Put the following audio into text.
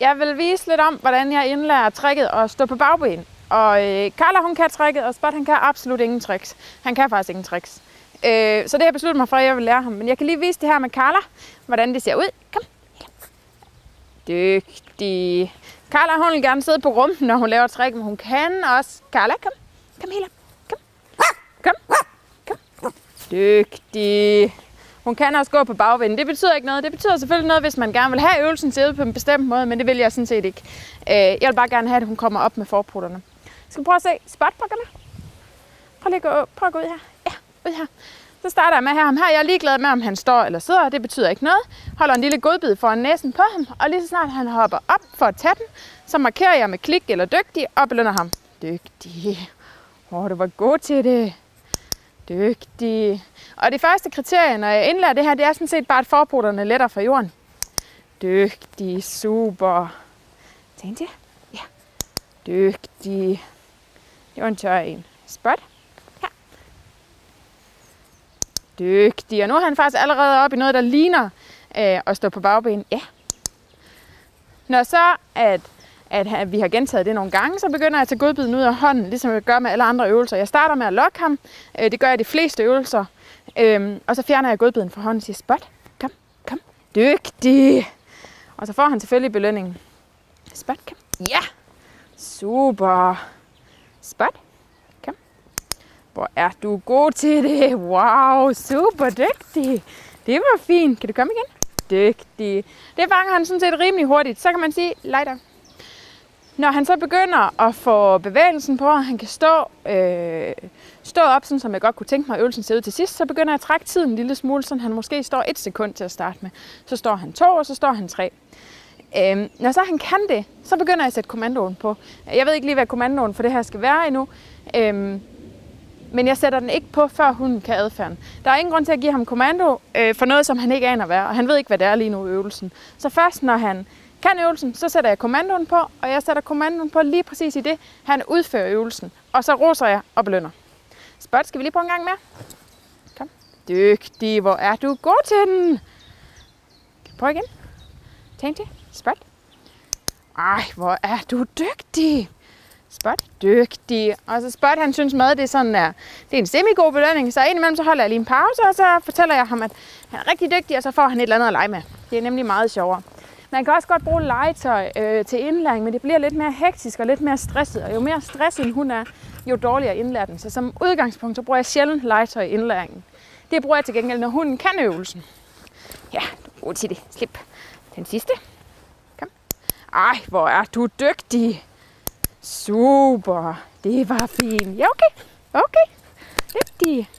Jeg vil vise lidt om, hvordan jeg indlærer tricket at stå på bagben. Og Carla, hun kan tricket, og Spot, han kan absolut ingen tricks. Han kan faktisk ingen tricks. Så det har jeg besluttet mig for, at jeg vil lære ham. Men jeg kan lige vise det her med Carla, hvordan det ser ud. Kom. Dygtig. Carla, hun vil gerne sidde på rumpen, når hun laver trick, men hun kan også. Carla, kom. Kom helt op. Kom. Kom. Kom. Dygtig. Hun kan også gå på bagvinden. Det betyder ikke noget. Det betyder selvfølgelig noget, hvis man gerne vil have øvelsen til på en bestemt måde, men det vil jeg sådan set ikke. Jeg vil bare gerne have, at hun kommer op med forprutterne. Skal vi prøve at se Spot på kamera? Prøv at gå ud her. Ja, ud her. Så starter jeg med her. Her er jeg ligeglad med, om han står eller sidder. Det betyder ikke noget. Holder en lille godbid foran næsen på ham, og lige så snart han hopper op for at tage den, så markerer jeg med klik eller dygtig og belønner ham. Dygtig. Du var god til det. Dygtig. Og det første kriterie, når jeg indlærer det her, det er sådan set bare, at forprutterne letter fra jorden. Dygtig. Super. Tænk det? Ja. Dygtig. Det var en tør en. Spot. Ja. Dygtig. Og nu er han faktisk allerede oppe i noget, der ligner at stå på bagben. Ja. Når så, at vi har gentaget det nogle gange, så begynder jeg at tage godbiden ud af hånden, ligesom jeg gør med alle andre øvelser. Jeg starter med at lokke ham. Det gør jeg de fleste øvelser. Og så fjerner jeg godbiden fra hånden og siger, Spot, kom, kom. Dygtig. Og så får han selvfølgelig belønningen. Spot, kom. Ja. Super. Spot, kom. Hvor er du god til det. Wow, super dygtig. Det var fint. Kan du komme igen? Dygtig. Det fanger han sådan set rimelig hurtigt. Så kan man sige, lighter. Når han så begynder at få bevægelsen på, og han kan stå op, sådan som jeg godt kunne tænke mig, at øvelsen ser ud til sidst, så begynder jeg at trække tiden en lille smule, så han måske står 1 sekund til at starte med. Så står han 2, og så står han 3. Når så han kan det, så begynder jeg at sætte kommandoen på. Jeg ved ikke lige, hvad kommandoen for det her skal være endnu, men jeg sætter den ikke på, før hunden kan adfærden. Der er ingen grund til at give ham kommando for noget, som han ikke aner hvad, og han ved ikke, hvad det er lige nu i øvelsen. Så først når han kan øvelsen, så sætter jeg kommandoen på, og jeg sætter kommandoen på lige præcis i det, han udfører øvelsen. Og så roser jeg og belønner. Spot, skal vi lige prøve en gang mere? Kom. Dygtig, hvor er du god til den? Kan du prøve igen? Tænk det. Spot. Ej, hvor er du dygtig. Spot. Dygtig. Og så Spot, han synes mad, det er sådan der. Det er en semi-god belønning, så indimellem så holder jeg lige en pause, og så fortæller jeg ham, at han er rigtig dygtig, og så får han et eller andet at lege med. Det er nemlig meget sjovere. Man kan også godt bruge legetøj til indlæring, men det bliver lidt mere hektisk og lidt mere stresset. Og jo mere stresset hun er, jo dårligere indlærer den. Så som udgangspunkt, så bruger jeg sjældent legetøj i indlæringen. Det bruger jeg til gengæld, når hunden kan øvelsen. Ja, du er god til det. Slip. Den sidste. Kom. Ej, hvor er du dygtig. Super. Det var fint. Ja, okay. Okay. Dygtig.